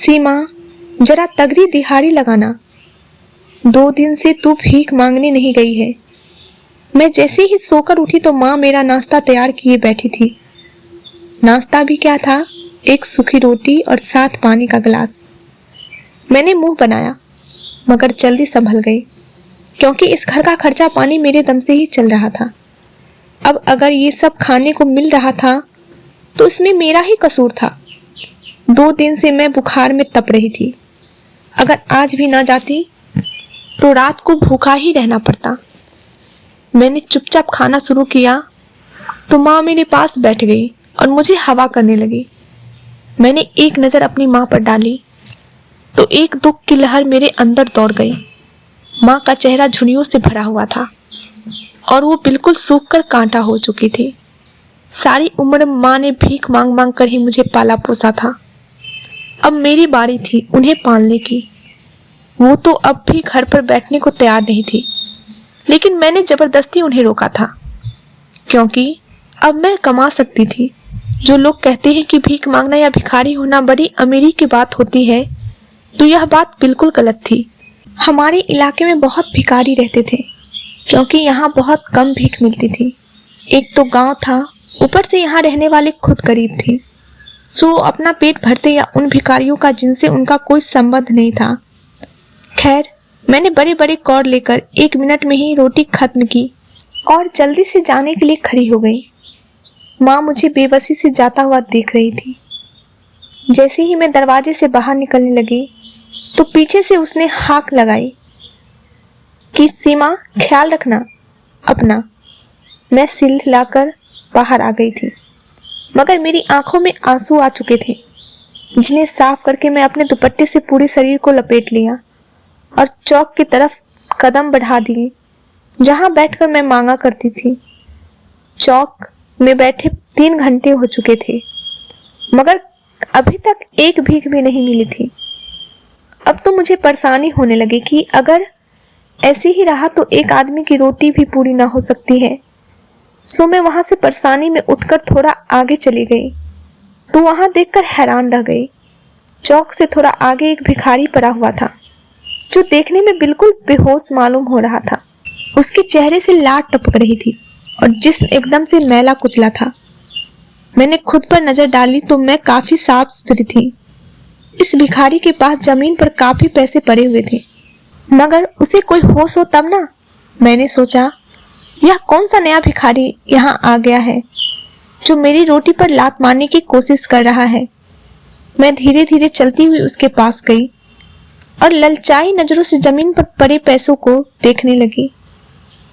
सीमा, जरा तगड़ी दिहाड़ी लगाना। 2 दिन से तू भीख मांगने नहीं गई है। मैं जैसे ही सोकर उठी तो माँ मेरा नाश्ता तैयार किए बैठी थी। नाश्ता भी क्या था, एक सूखी रोटी और साथ पानी का गिलास। मैंने मुंह बनाया मगर जल्दी संभल गई, क्योंकि इस घर का खर्चा पानी मेरे दम से ही चल रहा था। अब अगर ये सब खाने को मिल रहा था तो इसमें मेरा ही कसूर था। 2 दिन से मैं बुखार में तप रही थी। अगर आज भी ना जाती तो रात को भूखा ही रहना पड़ता। मैंने चुपचाप खाना शुरू किया तो माँ मेरे पास बैठ गई और मुझे हवा करने लगी। मैंने एक नज़र अपनी माँ पर डाली तो एक दुख की लहर मेरे अंदर दौड़ गई। माँ का चेहरा झुर्रियों से भरा हुआ था और वो बिल्कुल सूख कर कांटा हो चुकी थी। सारी उम्र माँ ने भीख मांग मांग कर ही मुझे पाला पोसा था। अब मेरी बारी थी उन्हें पालने की। वो तो अब भी घर पर बैठने को तैयार नहीं थी, लेकिन मैंने जबरदस्ती उन्हें रोका था, क्योंकि अब मैं कमा सकती थी। जो लोग कहते हैं कि भीख मांगना या भिखारी होना बड़ी अमीरी की बात होती है, तो यह बात बिल्कुल गलत थी। हमारे इलाके में बहुत भिखारी रहते थे, क्योंकि यहाँ बहुत कम भीख मिलती थी। एक तो गांव था, ऊपर से यहाँ रहने वाले खुद गरीब थे, सो अपना पेट भरते या उन भिखारियों का जिनसे उनका कोई संबंध नहीं था। खैर, मैंने बड़े बड़े कौर लेकर 1 मिनट में ही रोटी खत्म की और जल्दी से जाने के लिए खड़ी हो गई। माँ मुझे बेबसी से जाता हुआ देख रही थी। जैसे ही मैं दरवाजे से बाहर निकलने लगी तो पीछे से उसने हाक लगाई कि सीमा, ख्याल रखना अपना। मैं सिल हिलाकर बाहर आ गई थी, मगर मेरी आंखों में आंसू आ चुके थे, जिन्हें साफ करके मैं अपने दुपट्टे से पूरे शरीर को लपेट लिया और चौक की तरफ कदम बढ़ा दिए, जहां बैठकर मैं मांगा करती थी। चौक में बैठे 3 घंटे हो चुके थे, मगर अभी तक एक भीख भी नहीं मिली थी। अब तो मुझे परेशानी होने लगी कि अगर ऐसे ही रहा तो एक आदमी की रोटी भी पूरी ना हो सकती है। सो मैं वहां से परेशानी में उठकर थोड़ा आगे चली गई तो वहां देखकर हैरान रह गई। चौक से थोड़ा आगे एक भिखारी पड़ा हुआ था, जो देखने में बिल्कुल बेहोश मालूम हो रहा था। उसके चेहरे से लाट टपक रही थी और जिस्म एकदम से मैला कुचला था। मैंने खुद पर नजर डाली तो मैं काफी साफ सुथरी थी। इस भिखारी के पास जमीन पर काफी पैसे पड़े हुए थे, मगर उसे कोई होश हो तब ना। मैंने सोचा, यह कौन सा नया भिखारी यहाँ आ गया है जो मेरी रोटी पर लात मारने की कोशिश कर रहा है। मैं धीरे धीरे चलती हुई उसके पास गई और ललचाई नजरों से जमीन पर पड़े पैसों को देखने लगी।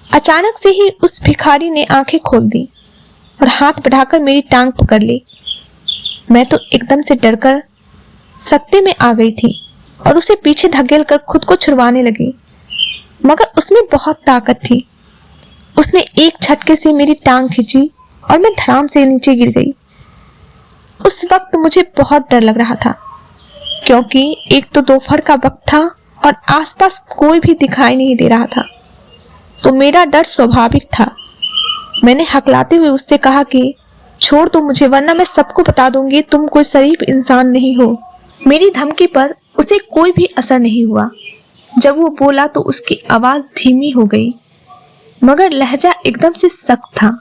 अचानक से ही उस भिखारी ने आंखें खोल दी और हाथ बढ़ाकर मेरी टांग पकड़ ली। मैं तो एकदम से डरकर सकते में आ गई थी और उसे पीछे धकेल कर खुद को छुड़वाने लगी, मगर उसमें बहुत ताकत थी। उसने एक झटके से मेरी टांग खींची और मैं धड़ाम से नीचे गिर गई। उस वक्त मुझे बहुत डर लग रहा था, क्योंकि एक तो दोपहर का वक्त था और आसपास कोई भी दिखाई नहीं दे रहा था, तो मेरा डर स्वाभाविक था। मैंने हकलाते हुए उससे कहा कि छोड़ दो मुझे, वरना मैं सबको बता दूंगी तुम कोई शरीफ इंसान नहीं हो। मेरी धमकी पर उसे कोई भी असर नहीं हुआ। जब वो बोला तो उसकी आवाज धीमी हो गई, मगर लहजा एकदम से सख्त था।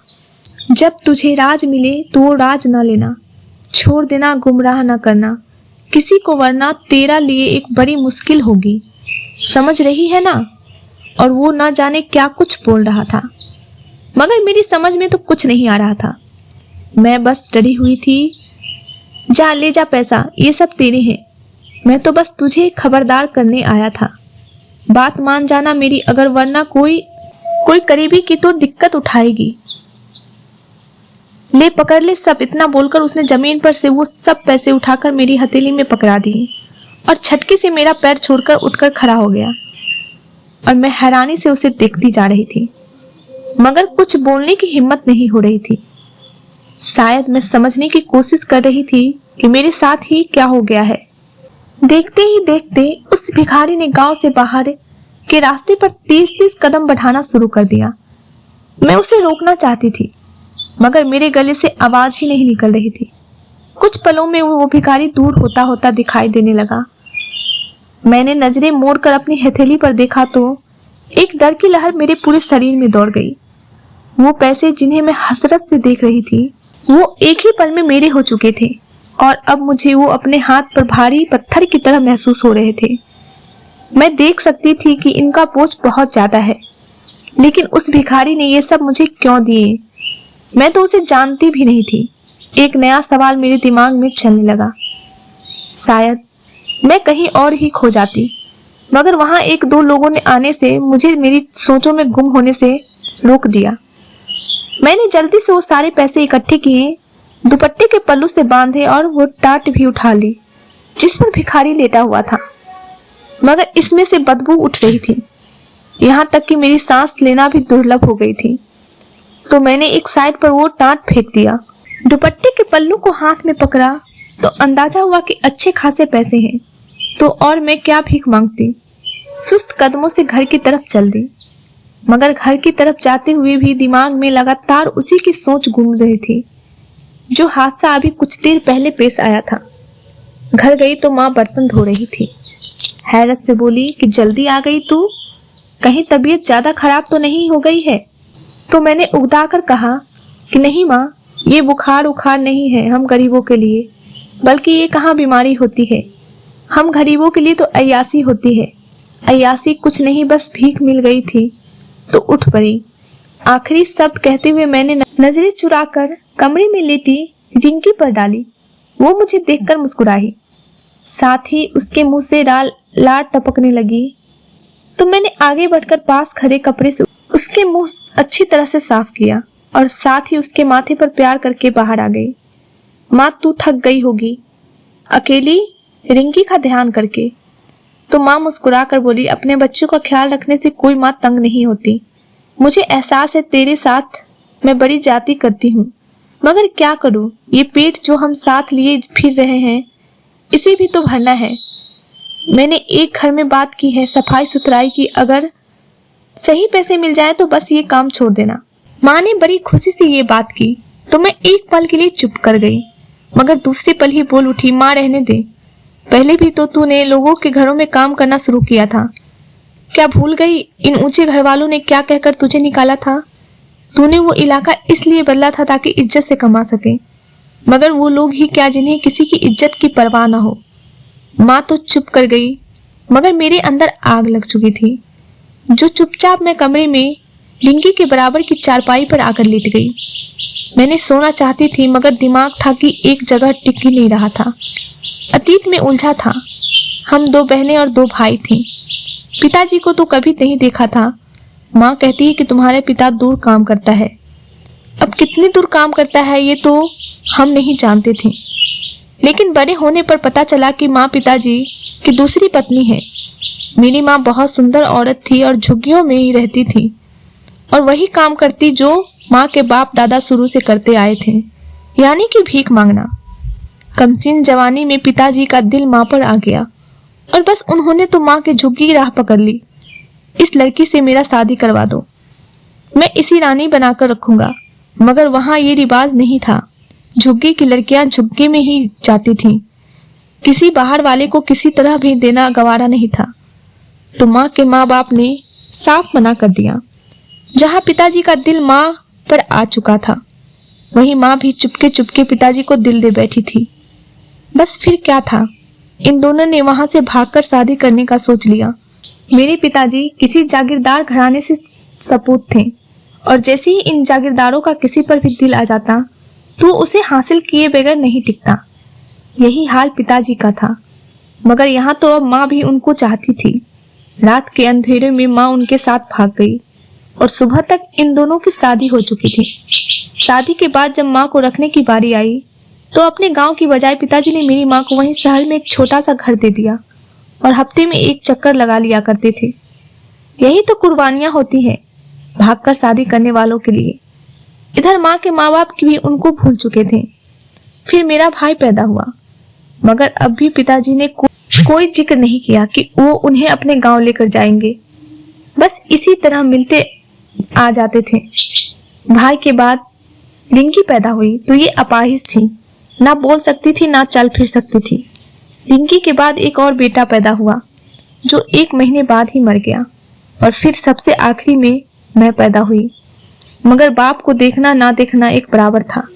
जब तुझे राज मिले तो वो राज ना लेना, छोड़ देना, गुमराह ना करना किसी को, वरना तेरा लिए एक बड़ी मुश्किल होगी, समझ रही है ना। और वो ना जाने क्या कुछ बोल रहा था, मगर मेरी समझ में तो कुछ नहीं आ रहा था। मैं बस डरी हुई थी। जा ले जा पैसा, ये सब तेरे हैं। मैं तो बस तुझे खबरदार करने आया था, बात मान जाना मेरी, अगर वरना कोई करीबी की तो दिक्कत उठाएगी। ले पकड़ ले सब। इतना बोलकर उसने जमीन पर से वो सब पैसे उठाकर मेरी हथेली में पकड़ा दिए और झटके से मेरा पैर छोड़कर उठकर खड़ा हो गया। और मैं हैरानी से उसे देखती जा रही थी, मगर कुछ बोलने की हिम्मत नहीं हो रही थी। शायद मैं समझने की कोशिश कर रही थी कि मेरे साथ ही क्या हो गया है। देखते ही देखते उस भिखारी ने गांव से बाहर के रास्ते पर 30-30 कदम बढ़ाना शुरू कर दिया। मैं उसे रोकना चाहती थी, मगर मेरे गले से आवाज ही नहीं निकल रही थी। कुछ पलों में वो भिखारी दूर होता होता दिखाई देने लगा। मैंने नजरें मोड़कर अपनी हथेली पर देखा तो एक डर की लहर मेरे पूरे शरीर में दौड़ गई। वो पैसे जिन्हें मैं हसरत से देख रही थी वो एक ही पल में मेरे हो चुके थे और अब मुझे वो अपने हाथ पर भारी पत्थर की तरह महसूस हो रहे थे। मैं देख सकती थी कि इनका बोझ बहुत ज्यादा है, लेकिन उस भिखारी ने ये सब मुझे क्यों दिए? मैं तो उसे जानती भी नहीं थी। एक नया सवाल मेरे दिमाग में चलने लगा। शायद मैं कहीं और ही खो जाती, मगर वहां एक दो लोगों ने आने से मुझे मेरी सोचों में गुम होने से रोक दिया। मैंने जल्दी से वो सारे पैसे इकट्ठे किए, दुपट्टे के पल्लू से बांधे और वो टाट भी उठा ली जिस पर भिखारी लेटा हुआ था, मगर इसमें से बदबू उठ रही थी। यहाँ तक कि मेरी सांस लेना भी दुर्लभ हो गई थी। तो मैंने एक साइड पर वो टाट फेंक दिया। दुपट्टे के पल्लू को हाथ में पकड़ा तो अंदाजा हुआ कि अच्छे खासे पैसे हैं, तो और मैं क्या भीख मांगती। सुस्त कदमों से घर की तरफ चल दी, मगर घर की तरफ जाते हुए भी दिमाग में लगातार उसी की सोच घूम रही थी जो हादसा अभी कुछ देर पहले पेश आया था। घर गई तो माँ बर्तन धो रही थी। हैरत से बोली कि जल्दी आ गई तू, कहीं तबीयत ज्यादा खराब तो नहीं हो गई है? तो मैंने उगता कर कहा कि नहीं माँ, ये बुखार उखार नहीं है हम गरीबों के लिए, बल्कि ये कहाँ बीमारी होती है। हम गरीबों के लिए तो अय्यासी होती है। अय्यासी कुछ नहीं, बस भीख मिल गई थी तो उठ पड़ी। आखिरी शब्द कहते हुए मैंने नजरें चुराकर कमरे में लेटी रिंकी पर डाली। वो मुझे देखकर मुस्कुराई, साथ ही उसके मुंह से लार टपकने लगी। तो मैंने आगे बढ़कर पास खड़े कपड़े से उसके मुंह अच्छी तरह से साफ किया और साथ ही उसके माथे पर प्यार करके बाहर आ गई। माँ तू थक गई होगी अकेली रिंकी का ध्यान करके। तो माँ मुस्कुरा कर बोली, अपने बच्चों का ख्याल रखने से कोई माँ तंग नहीं होती। मुझे एहसास है तेरे साथ मैं बड़ी जाती करती हूँ, मगर क्या करूँ, ये पेट जो हम साथ लिए फिर रहे हैं इसे भी तो भरना है। मैंने एक घर में बात की है सफाई सुथराई की, अगर सही पैसे मिल जाए तो बस ये काम छोड़ देना। माँ ने बड़ी खुशी से ये बात की तो मैं एक पल के लिए चुप कर गई, मगर दूसरे पल ही बोल उठी, माँ रहने दे, पहले भी तो तूने लोगों के घरों में काम करना शुरू किया था। क्या भूल गई इन ऊंचे घर वालों ने क्या कहकर तुझे निकाला था? तूने वो इलाका इसलिए बदला था ताकि इज्जत से कमा सके, मगर वो लोग ही क्या जिन्हें किसी की इज्जत की परवाह न हो। माँ तो चुप कर गई, मगर मेरे अंदर आग लग चुकी थी। जो चुपचाप मैं कमरे में रिंकी के बराबर की चारपाई पर आकर लेट गई। मैंने सोना चाहती थी, मगर दिमाग था कि एक जगह टिक ही नहीं रहा था। अतीत में उलझा था। हम दो बहनें और दो भाई थीं। पिताजी को तो कभी नहीं देखा था। माँ कहती है कि तुम्हारे पिता दूर काम करता है। अब कितनी दूर काम करता है ये तो हम नहीं जानते थे, लेकिन बड़े होने पर पता चला कि माँ पिताजी की दूसरी पत्नी है। मेरी माँ बहुत सुंदर औरत थी और झुग्गियों में ही रहती थी और वही काम करती जो माँ के बाप दादा शुरू से करते आए थे, यानी कि भीख मांगना। कमसीन जवानी में पिताजी का दिल माँ पर आ गया और बस उन्होंने तो माँ के झुग्गी की राह पकड़ ली। इस लड़की से मेरा शादी करवा दो, मैं इसी रानी बनाकर रखूंगा। मगर वहां ये रिवाज नहीं था। झुग्गी की लड़कियां झुग्गी में ही जाती थीं। किसी बाहर वाले को किसी तरह भी देना गवारा नहीं था। तो माँ के माँ बाप ने साफ मना कर दिया। जहाँ पिताजी का दिल माँ पर आ चुका था, वहीं माँ भी चुपके चुपके पिताजी को दिल दे बैठी थी। बस फिर क्या था, इन दोनों ने वहां से भागकर शादी करने का सोच लिया। मेरे पिताजी किसी जागीरदार घराने से सपूत थे और जैसे ही इन जागीरदारों का किसी पर भी दिल आ जाता तो उसे हासिल किए बगैर नहीं टिकता। यही हाल पिताजी का था, मगर यहाँ तो अब माँ भी उनको चाहती थी। रात के अंधेरे में माँ उनके साथ भाग गई और सुबह तक इन दोनों की शादी हो चुकी थी। शादी के बाद जब माँ को रखने की बारी आई तो अपने गांव की बजाय पिताजी ने मेरी माँ को वहीं शहर में एक छोटा सा घर दे दिया और हफ्ते में एक चक्कर लगा लिया करते थे। यही तो कुर्बानियां होती हैं भागकर शादी करने वालों के लिए। इधर माँ के माँ बाप भी उनको भूल चुके थे। फिर मेरा भाई पैदा हुआ, मगर अब भी पिताजी ने कोई जिक्र नहीं किया कि वो उन्हें अपने गांव लेकर जाएंगे। बस इसी तरह मिलते आ जाते थे। भाई के बाद रिंकी पैदा हुई तो ये अपाहिज थी। ना बोल सकती थी ना चल फिर सकती थी। रिंकी के बाद एक और बेटा पैदा हुआ जो 1 महीने बाद ही मर गया और फिर सबसे आखिरी में मैं पैदा हुई। मगर बाप को देखना ना देखना एक बराबर था।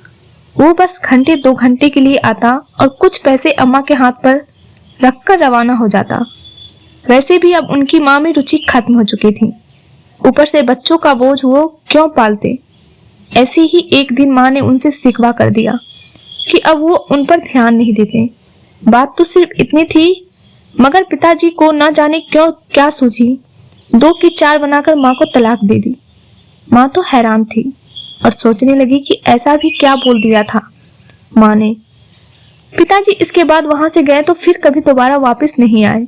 वो बस घंटे 2 घंटे के लिए आता और कुछ पैसे अम्मा के हाथ पर रखकर रवाना हो जाता। वैसे भी अब उनकी माँ में रुचि खत्म हो चुकी थी, ऊपर से बच्चों का बोझ वो क्यों पालते। ऐसे ही एक दिन माँ ने उनसे शिकवा कर दिया कि अब वो उन पर ध्यान नहीं देते। बात तो सिर्फ इतनी थी, मगर पिताजी को न जाने क्यों क्या सूझी, 2 की 4 बनाकर माँ को तलाक दे दी। माँ तो हैरान थी और सोचने लगी कि ऐसा भी क्या बोल दिया था माँ ने। पिताजी इसके बाद वहां से गए तो फिर कभी दोबारा वापस नहीं आए।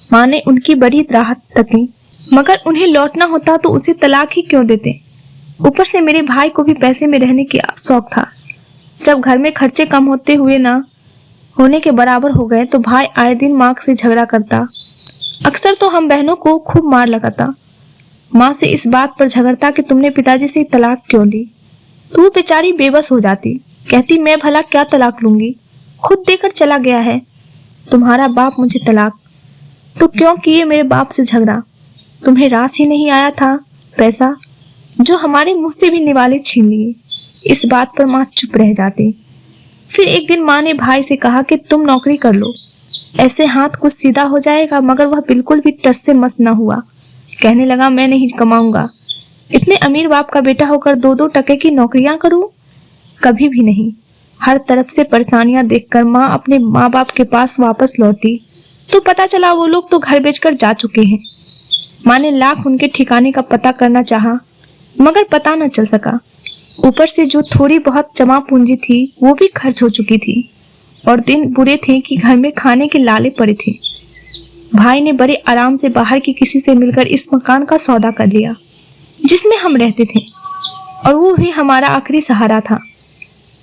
माँ ने उनकी बड़ी राहत तकी, मगर उन्हें लौटना होता तो उसे तलाक ही क्यों देते। ऊपर से मेरे भाई को भी पैसे में रहने की शौक था। जब घर में खर्चे कम होते हुए ना होने के बराबर हो गए तो भाई आए दिन माँ से झगड़ा करता। अक्सर तो हम बहनों को खूब मार लगाता। माँ से इस बात पर झगड़ता कि तुमने पिताजी से तलाक क्यों ली। तू बेचारी बेबस हो जाती, कहती मैं भला क्या तलाक लूंगी, खुद देकर चला गया है तुम्हारा बाप मुझे तलाक। तो क्यों किए मेरे बाप से झगड़ा, तुम्हें रास ही नहीं आया था पैसा जो हमारे मुंह से भी निवाले छीन लिए। इस बात पर माँ चुप रह जाती। फिर एक दिन माँ ने भाई से कहा कि तुम नौकरी कर लो, ऐसे हाथ कुछ सीधा हो जाएगा। मगर वह बिल्कुल भी टस से मस न हुआ। कहने लगा मैं नहीं कमाऊंगा, इतने अमीर बाप का बेटा होकर 2-2 टके की नौकरियां करूं, कभी भी नहीं। हर तरफ से परेशानियां देखकर माँ अपने माँ बाप के पास वापस लौटी तो पता चला वो लोग तो घर बेचकर जा चुके हैं। माँ ने लाख उनके ठिकाने का पता करना चाहा, मगर पता न चल सका। ऊपर से जो थोड़ी बहुत जमा पूंजी थी वो भी खर्च हो चुकी थी और दिन बुरे थे कि घर में खाने के लाले पड़े थे। भाई ने बड़े आराम से बाहर की किसी से मिलकर इस मकान का सौदा कर लिया जिसमें हम रहते थे और वो ही हमारा आखिरी सहारा था।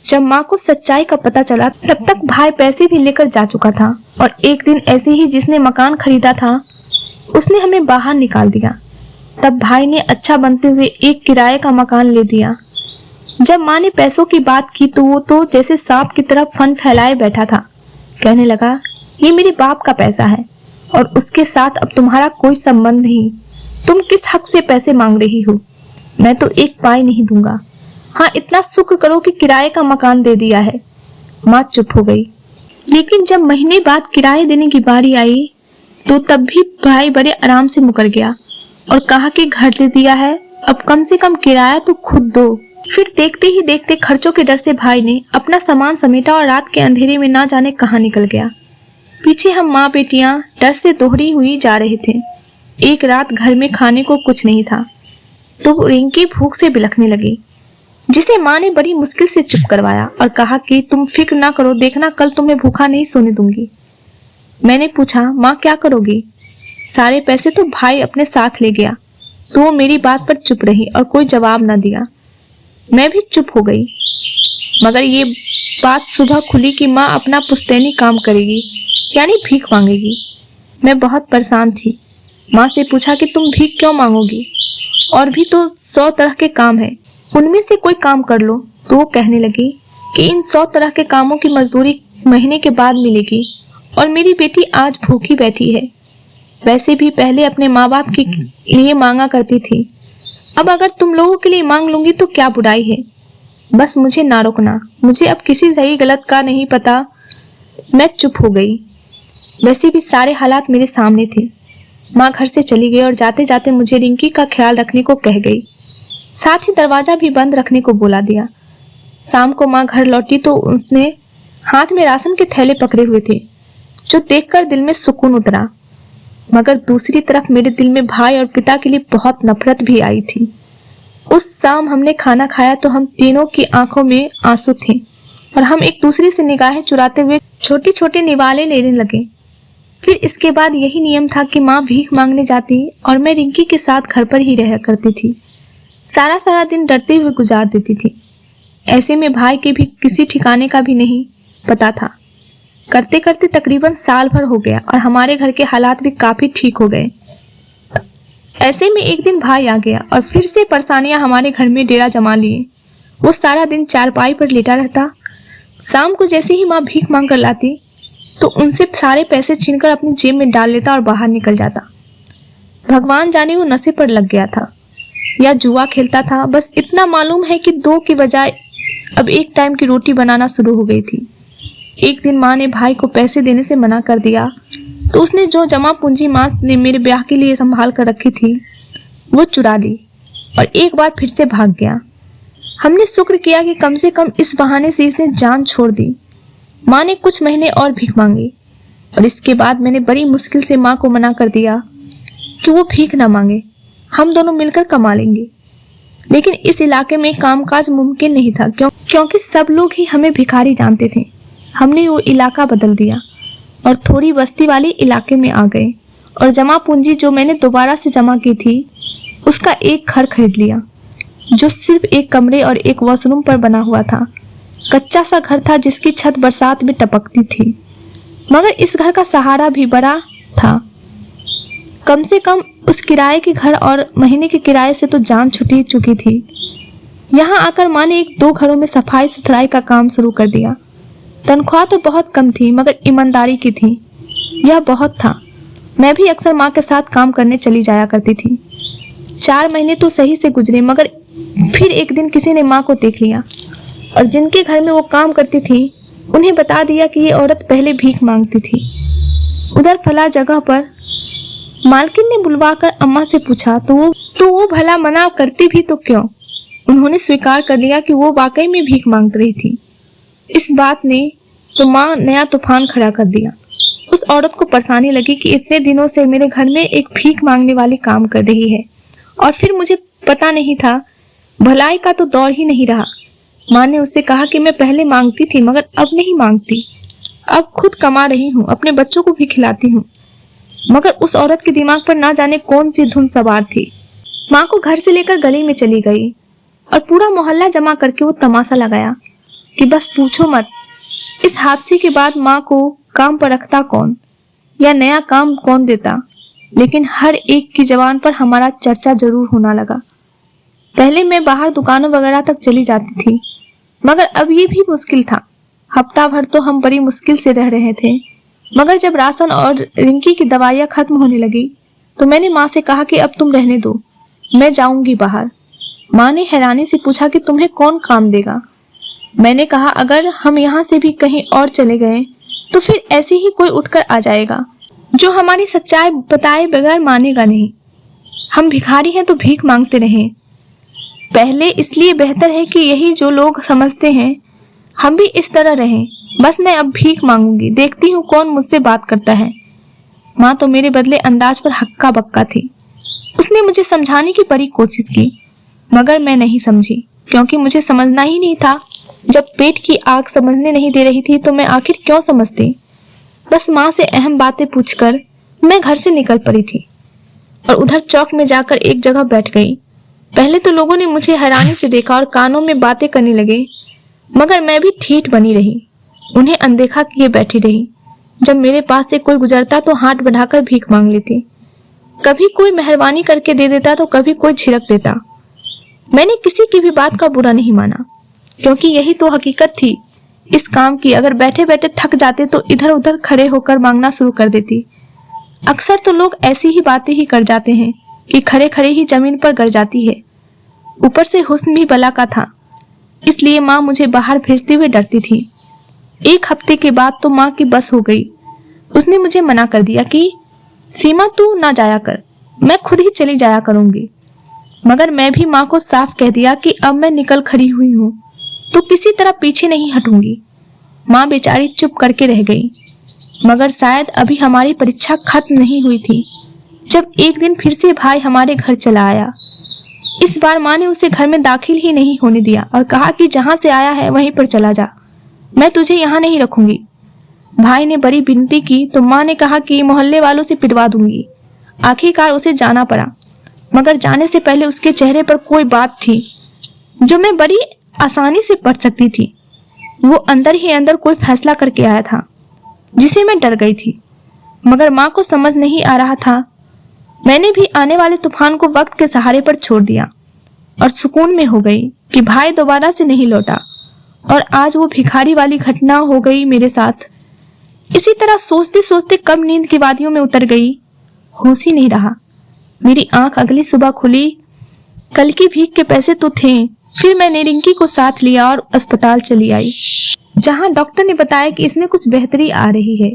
जब माँ को सच्चाई का पता चला तब तक भाई पैसे भी लेकर जा चुका था और एक दिन ऐसे ही जिसने मकान खरीदा था उसने हमें बाहर निकाल दिया। तब भाई ने अच्छा बनते हुए एक किराए का मकान ले दिया। जब माँ ने पैसों की बात की तो वो तो जैसे सांप की तरह फन फैलाए बैठा था। कहने लगा ये मेरे बाप का पैसा है और उसके साथ अब तुम्हारा कोई संबंध नहीं। तुम किस हक से पैसे मांग रही हो, मैं तो 1 पाई नहीं दूंगा। हाँ इतना शुक्र करो कि किराए का मकान दे दिया है। माँ चुप हो गई। लेकिन जब महीने बाद किराए देने की बारी आई तो तब भी भाई बड़े आराम से मुकर गया और कहा कि घर दे दिया है, अब कम से कम किराया तो खुद दो। फिर देखते ही देखते खर्चों के डर से भाई ने अपना सामान समेटा और रात के अंधेरे में ना जाने कहां निकल गया। पीछे हम माँ बेटियां डर से दोहरी हुई जा रहे थे। एक रात घर में खाने को कुछ नहीं था तो रिंकी भूख से बिलखने लगी, जिसे माँ ने बड़ी मुश्किल से चुप करवाया और कहा कि तुम फिक्र ना करो, देखना कल तुम्हें भूखा नहीं सोने दूंगी। मैंने पूछा माँ क्या करोगी, सारे पैसे तो भाई अपने साथ ले गया। तो वो मेरी बात पर चुप रही और कोई जवाब न दिया। मैं भी चुप हो गई। मगर ये बात सुबह खुली कि माँ अपना पुश्तैनी काम करेगी, यानी भीख मांगेगी। मैं बहुत परेशान थी। माँ से पूछा कि तुम भीख क्यों मांगोगी, और भी तो 100 तरह के काम है, उनमें से कोई काम कर लो। तो वो कहने लगी कि इन 100 तरह के कामों की मजदूरी महीने के बाद मिलेगी और मेरी बेटी आज भूखी बैठी है। वैसे भी पहले अपने माँ बाप के लिए मांगा करती थी, अब अगर तुम लोगों के लिए मांग लूंगी तो क्या बुराई है। बस मुझे ना रोकना, मुझे अब किसी सही गलत का नहीं पता। मैं चुप हो गई। वैसे भी सारे हालात मेरे सामने थे। माँ घर से चली गई और जाते जाते मुझे रिंकी का ख्याल रखने को कह गई, साथ ही दरवाजा भी बंद रखने को बोला दिया। शाम को माँ घर लौटी तो उसने हाथ में राशन के थैले पकड़े हुए थे, जो देखकर दिल में सुकून उतरा। मगर दूसरी तरफ मेरे दिल में भाई और पिता के लिए बहुत नफरत भी आई थी। उस शाम हमने खाना खाया तो हम तीनों की आंखों में आंसू थे और हम एक दूसरे से निगाहें चुराते हुए छोटे छोटे निवाले लेने लगे। फिर इसके बाद यही नियम था कि माँ भीख मांगने जाती और मैं रिंकी के साथ घर पर ही रहा करती थी। सारा सारा दिन डरते हुए गुजार देती थी। ऐसे में भाई के भी किसी ठिकाने का भी नहीं पता था। करते करते तकरीबन साल भर हो गया और हमारे घर के हालात भी काफी ठीक हो गए। ऐसे में एक दिन भाई आ गया और फिर से परेशानियां हमारे घर में डेरा जमा लिए। वो सारा दिन चारपाई पर लेटा रहता, शाम को जैसे ही माँ भीख मांग कर लाती तो उनसे सारे पैसे छीनकर अपनी जेब में डाल लेता और बाहर निकल जाता। भगवान जाने वो नशे पर लग गया था या जुआ खेलता था। बस इतना मालूम है कि 2 की बजाय अब 1 टाइम की रोटी बनाना शुरू हो गई थी। एक दिन माँ ने भाई को पैसे देने से मना कर दिया तो उसने जो जमा पूंजी माँ ने मेरे ब्याह के लिए संभाल कर रखी थी वो चुरा ली और एक बार फिर से भाग गया। हमने शुक्र किया कि कम से कम इस बहाने से इसने जान छोड़ दी। माँ ने कुछ महीने और भीख मांगी और इसके बाद मैंने बड़ी मुश्किल से माँ को मना कर दिया कि वो भीख ना मांगे, हम दोनों मिलकर कमा लेंगे। लेकिन इस इलाके में कामकाज मुमकिन नहीं था क्योंकि सब लोग ही हमें भिखारी जानते थे। हमने वो इलाका बदल दिया और थोड़ी बस्ती वाले इलाके में आ गए और जमा पूंजी जो मैंने दोबारा से जमा की थी उसका एक घर खरीद लिया जो सिर्फ 1 कमरे और 1 वॉशरूम पर बना हुआ था। कच्चा सा घर था जिसकी छत बरसात में टपकती थी, मगर इस घर का सहारा भी बड़ा था। कम से कम उस किराए के घर और महीने के किराए से तो जान छुटी चुकी थी। यहाँ आकर माँ ने 1-2 घरों में सफाई सुथराई का काम शुरू कर दिया। तनख्वाह तो बहुत कम थी मगर ईमानदारी की थी, यह बहुत था। मैं भी अक्सर माँ के साथ काम करने चली जाया करती थी। 4 महीने तो सही से गुजरे मगर फिर एक दिन किसी ने माँ को देख लिया और जिनके घर में वो काम करती थी उन्हें बता दिया कि ये औरत पहले भीख मांगती थी। उधर फला जगह पर मालकिन ने बुलवाकर अम्मा से पूछा तो वो भला मना करती भी तो क्यों। उन्होंने स्वीकार कर लिया कि वो वाकई में भीख मांग रही थी। इस बात ने तो माँ नया तूफान खड़ा कर दिया। उस औरत को परेशानी लगी कि इतने दिनों से मेरे घर में एक भीख मांगने वाली काम कर रही है और फिर मुझे पता नहीं था। भलाई का तो दौर ही नहीं रहा। माँ ने उससे कहा कि मैं पहले मांगती थी मगर अब नहीं मांगती, अब खुद कमा रही हूँ, अपने बच्चों को भी खिलाती हूँ। मगर उस औरत के दिमाग पर ना जाने कौन सी धुन सवार थी। माँ को घर से लेकर गली में चली गई और पूरा मोहल्ला जमा करके वो तमाशा लगाया कि बस पूछो मत। इस हादसे के बाद माँ को काम पर रखता कौन या नया काम कौन देता, लेकिन हर एक की जबान पर हमारा चर्चा जरूर होना लगा। पहले मैं बाहर दुकानों वगैरह तक चली जाती थी मगर अब ये भी मुश्किल था। हफ्ता भर तो हम बड़ी मुश्किल से रह रहे थे, मगर जब राशन और रिंकी की दवाइयाँ खत्म होने लगी तो मैंने माँ से कहा कि अब तुम रहने दो, मैं जाऊंगी बाहर। माँ ने हैरानी से पूछा कि तुम्हें कौन काम देगा। मैंने कहा अगर हम यहाँ से भी कहीं और चले गए तो फिर ऐसे ही कोई उठकर आ जाएगा जो हमारी सच्चाई बताए बगैर मानेगा नहीं। हम भिखारी हैं तो भीख मांगते रहें पहले, इसलिए बेहतर है कि यही जो लोग समझते हैं हम भी इस तरह रहें। बस मैं अब भीख मांगूंगी, देखती हूँ कौन मुझसे बात करता है। माँ तो मेरे बदले अंदाज पर हक्का बक्का थी। उसने मुझे समझाने की बड़ी कोशिश की मगर मैं नहीं समझी क्योंकि मुझे समझना ही नहीं था। जब पेट की आग समझने नहीं दे रही थी तो मैं आखिर क्यों समझती। बस माँ से अहम बातें पूछकर मैं घर से निकल पड़ी थी और उधर चौक में जाकर एक जगह बैठ गई। पहले तो लोगों ने मुझे हैरानी से देखा और कानों में बातें करने लगे मगर मैं भी ठीठ बनी रही, उन्हें अनदेखा किए बैठी रही। जब मेरे पास से कोई गुजरता तो हाथ बढ़ाकर भीख मांग लेती। कभी कोई मेहरबानी करके दे देता तो कभी कोई छिड़क देता। मैंने किसी की भी बात का बुरा नहीं माना क्योंकि यही तो हकीकत थी इस काम की। अगर बैठे बैठे थक जाते तो इधर उधर खड़े होकर मांगना शुरू कर देती। अक्सर तो लोग ऐसी ही बातें ही कर जाते हैं कि खड़े खड़े ही जमीन पर गिर जाती है। ऊपर से हुस्न भी बला का था, इसलिए माँ मुझे बाहर भेजते हुए डरती थी। 1 हफ्ते के बाद तो माँ की बस हो गई। उसने मुझे मना कर दिया कि सीमा तू ना जाया कर, मैं खुद ही चली जाया करूंगी। मगर मैं भी माँ को साफ कह दिया कि अब मैं निकल खड़ी हुई हूँ तो किसी तरह पीछे नहीं हटूंगी। माँ बेचारी चुप करके रह गई मगर शायद अभी हमारी परीक्षा खत्म नहीं हुई थी जब एक दिन फिर से भाई हमारे घर चला आया। इस बार माँ ने उसे घर में दाखिल ही नहीं होने दिया और कहा कि जहां से आया है वहीं पर चला जा, मैं तुझे यहाँ नहीं रखूंगी। भाई ने बड़ी विनती की तो माँ ने कहा कि मोहल्ले वालों से पिटवा दूंगी। आखिरकार उसे जाना पड़ा मगर जाने से पहले उसके चेहरे पर कोई बात थी जो मैं बड़ी आसानी से पढ़ सकती थी। वो अंदर ही अंदर कोई फैसला करके आया था जिसे मैं डर गई थी मगर माँ को समझ नहीं आ रहा था। मैंने भी आने वाले तूफान को वक्त के सहारे पर छोड़ दिया और सुकून में हो गई कि भाई दोबारा से नहीं लौटा और आज वो भिखारी वाली घटना हो गई मेरे साथ। इसी तरह सोचते सोचते कब नींद की वादियों में उतर गई, होश ही नहीं रहा। मेरी आंख अगली सुबह खुली। कल की भीख के पैसे तो थे। फिर मैंने रिंकी को साथ लिया और अस्पताल चली आई, जहां डॉक्टर ने बताया कि इसमें कुछ बेहतरी आ रही है।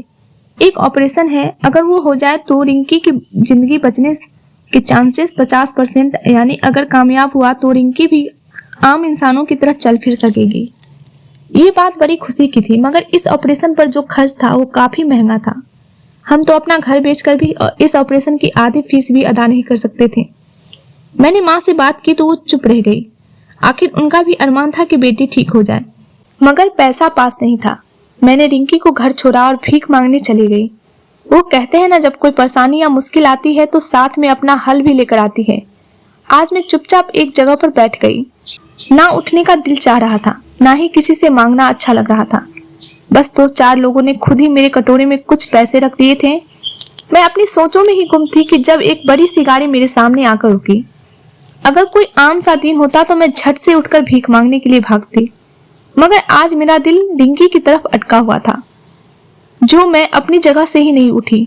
एक ऑपरेशन है, अगर वो हो जाए तो रिंकी की जिंदगी बचने के चांसेस 50%, यानी अगर कामयाब हुआ तो रिंकी भी आम इंसानों की तरह चल फिर सकेगी। ये बात बड़ी खुशी की थी, मगर इस ऑपरेशन पर जो खर्च था वो काफी महंगा था। हम तो अपना घर बेचकर भी इस ऑपरेशन की आधी फीस भी अदा नहीं कर सकते थे। मैंने माँ से बात की तो वो चुप रह गई। आखिर उनका भी अरमान था कि बेटी ठीक हो जाए, मगर पैसा पास नहीं था। मैंने रिंकी को घर छोड़ा और भीख मांगने चली गई। वो कहते हैं ना, जब कोई परेशानी या मुश्किल आती है तो साथ में अपना हल भी लेकर आती है। आज मैं चुपचाप एक जगह पर बैठ गई। ना उठने का दिल चाह रहा था, ना ही किसी से मांगना अच्छा लग रहा था। बस 2-4 लोगों ने खुद ही मेरे कटोरे में कुछ पैसे रख दिए थे। मैं अपनी सोचों में ही गुम थी कि जब एक बड़ी सी गाड़ी मेरे सामने आकर रुकी। अगर कोई आम सा दिन होता तो मैं झट से उठकर भीख मांगने के लिए भागती, मगर आज मेरा दिल रिंकी की तरफ अटका हुआ था, जो मैं अपनी जगह से ही नहीं उठी।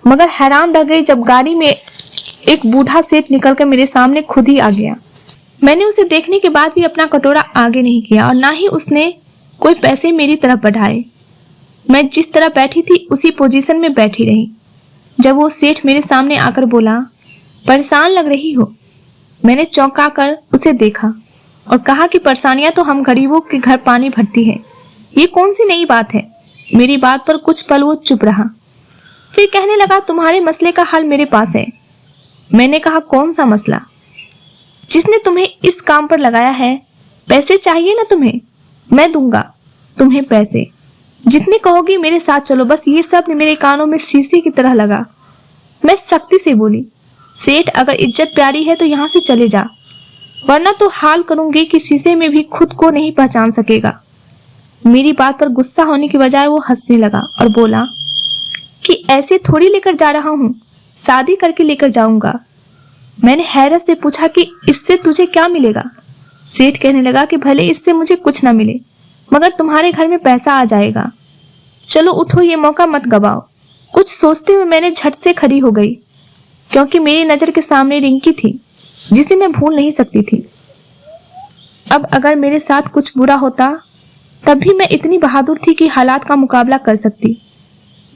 मगर हैरान रह गई जब गाड़ी में एक बूढ़ा सेठ निकलकर मेरे सामने खुद ही आ गया। मैंने उसे देखने के बाद भी अपना कटोरा आगे नहीं किया और ना ही उसने कोई पैसे मेरी तरफ बढ़ाए। मैं जिस तरह बैठी थी उसी पोजीशन में बैठी रही। जब वो सेठ मेरे सामने आकर बोला, परेशान लग रही हो? मैंने चौंका कर उसे देखा और कहा कि परेशानियां तो हम गरीबों के घर पानी भरती है, ये कौन सी नई बात है। मेरी बात पर कुछ पल वो चुप रहा, फिर कहने लगा, तुम्हारे मसले का हल मेरे पास है। मैंने कहा, कौन सा मसला? जिसने तुम्हें इस काम पर लगाया है। पैसे चाहिए ना तुम्हें? मैं दूंगा तुम्हें पैसे, जितने कहोगी। मेरे साथ चलो। बस ये सब मेरे कानों में शीशे की तरह लगा। मैं सख्ती से बोली, सेठ अगर इज्जत प्यारी है तो यहाँ से चले जा, वरना तो हाल करूंगी कि शीशे में भी खुद को नहीं पहचान सकेगा। मेरी बात पर गुस्सा होने की बजाय वो हंसने लगा और बोला कि ऐसे थोड़ी लेकर जा रहा हूँ, शादी करके लेकर जाऊंगा। मैंने हैरत से पूछा कि इससे तुझे क्या मिलेगा? सेठ कहने लगा कि भले इससे मुझे कुछ ना मिले, मगर तुम्हारे घर में पैसा आ जाएगा। चलो उठो, ये मौका मत गवाओ। कुछ सोचते हुए मैंने झट से खड़ी हो गई, क्योंकि मेरी नजर के सामने रिंकी थी, जिसे मैं भूल नहीं सकती थी। अब अगर मेरे साथ कुछ बुरा होता तब भी मैं इतनी बहादुर थी कि हालात का मुकाबला कर सकती।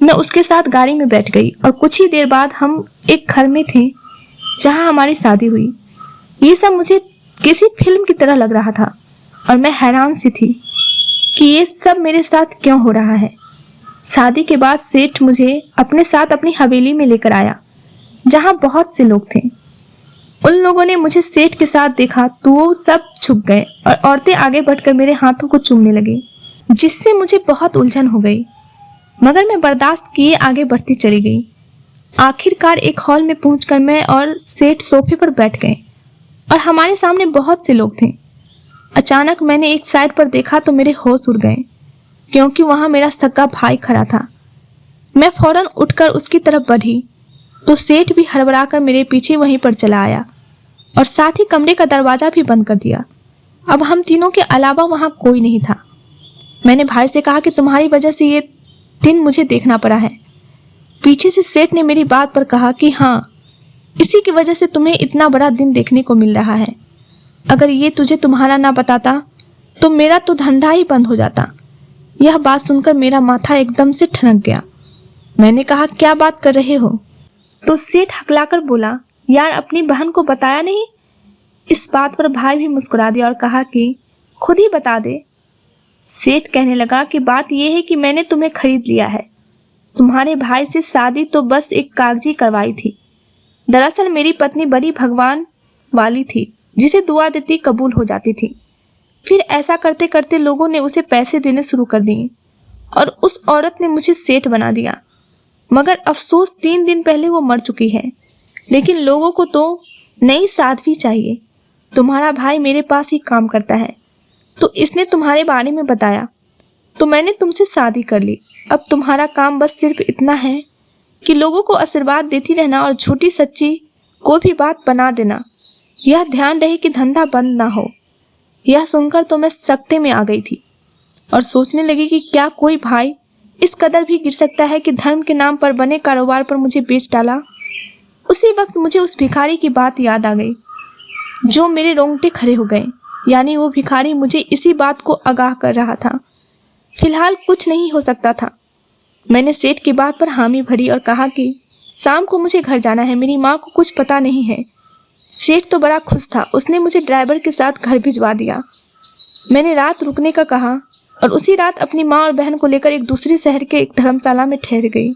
मैं उसके साथ गाड़ी में बैठ गई और कुछ ही देर बाद हम एक घर में थे जहां हमारी शादी हुई। ये सब मुझे किसी फिल्म की तरह लग रहा था और मैं हैरान सी थी कि ये सब मेरे साथ क्यों हो रहा है। शादी के बाद सेठ मुझे अपने साथ अपनी हवेली में लेकर आया, जहां बहुत से लोग थे। उन लोगों ने मुझे सेठ के साथ देखा तो वो सब छुप गए और औरतें आगे बढ़कर मेरे हाथों को चूमने लगी, जिससे मुझे बहुत उलझन हो गई, मगर मैं बर्दाश्त किए आगे बढ़ती चली गई। आखिरकार एक हॉल में पहुंचकर मैं और सेठ सोफे पर बैठ गए और हमारे सामने बहुत से लोग थे। अचानक मैंने एक साइड पर देखा तो मेरे होश उड़ गए, क्योंकि वहां मेरा सगा भाई खड़ा था। मैं फौरन उठकर उसकी तरफ बढ़ी तो सेठ भी हड़बड़ाकर मेरे पीछे वहीं पर चला आया और साथ ही कमरे का दरवाजा भी बंद कर दिया। अब हम तीनों के अलावा वहां कोई नहीं था। मैंने भाई से कहा कि तुम्हारी वजह से ये दिन मुझे देखना पड़ा है। पीछे से सेठ ने मेरी बात पर कहा कि हाँ, इसी की वजह से तुम्हें इतना बड़ा दिन देखने को मिल रहा है। अगर ये तुझे तुम्हारा ना बताता तो मेरा तो धंधा ही बंद हो जाता। यह बात सुनकर मेरा माथा एकदम से ठनक गया। मैंने कहा, क्या बात कर रहे हो? तो सेठ हकलाकर बोला, यार अपनी बहन को बताया नहीं? इस बात पर भाई भी मुस्कुरा दिया और कहा कि खुद ही बता दे। सेठ कहने लगा कि बात यह है कि मैंने तुम्हें खरीद लिया है। तुम्हारे भाई से शादी तो बस एक कागजी करवाई थी। दरअसल मेरी पत्नी बड़ी भगवान वाली थी, जिसे दुआ देती कबूल हो जाती थी। फिर ऐसा करते करते लोगों ने उसे पैसे देने शुरू कर दिए और उस औरत ने मुझे सेठ बना दिया। मगर अफसोस 3 दिन पहले वो मर चुकी है। लेकिन लोगों को तो नई साध्वी चाहिए। तुम्हारा भाई मेरे पास ही काम करता है, तो इसने तुम्हारे बारे में बताया, तो मैंने तुमसे शादी कर ली। अब तुम्हारा काम बस सिर्फ इतना है कि लोगों को आशीर्वाद देती रहना और झूठी सच्ची कोई भी बात बना देना। यह ध्यान रहे कि धंधा बंद ना हो। यह सुनकर तो मैं सख्ते में आ गई थी। और सोचने लगी कि क्या कोई भाई इस कदर भी गिर सकता है कि धर्म के नाम पर बने कारोबार पर मुझे बेच डाला। उसी वक्त मुझे उस भिखारी की बात याद आ गई, जो मेरे रोंगटे खड़े हो गए। यानी वो भिखारी मुझे इसी बात को आगाह कर रहा था। फिलहाल कुछ नहीं हो सकता था। मैंने सेठ की बात पर हामी भरी और कहा कि शाम को मुझे घर जाना है, मेरी माँ को कुछ पता नहीं है। सेठ तो बड़ा खुश था, उसने मुझे ड्राइवर के साथ घर भिजवा दिया। मैंने रात रुकने का कहा और उसी रात अपनी माँ और बहन को लेकर एक दूसरे शहर के एक धर्मशाला में ठहर गई।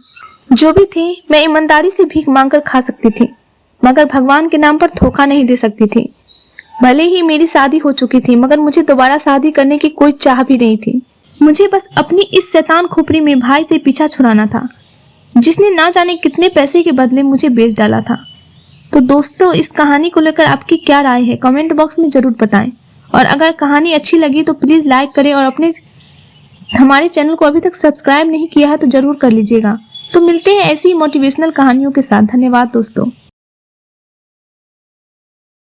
जो भी थी, मैं ईमानदारी से भीख मांगकर खा सकती थी, मगर भगवान के नाम पर धोखा नहीं दे सकती थी। भले ही मेरी शादी हो चुकी थी, मगर मुझे दोबारा शादी करने की कोई चाह भी नहीं थी। मुझे बस अपनी इस शैतान खोपड़ी में भाई से पीछा छुड़ाना था, जिसने ना जाने कितने पैसे के बदले मुझे बेच डाला था। तो दोस्तों, इस कहानी को लेकर आपकी क्या राय है, कमेंट बॉक्स में जरूर बताएं। और अगर कहानी अच्छी लगी तो प्लीज़ लाइक करें और हमारे चैनल को अभी तक सब्सक्राइब नहीं किया है तो जरूर कर लीजिएगा। तो मिलते हैं ऐसी मोटिवेशनल कहानियों के साथ। धन्यवाद दोस्तों।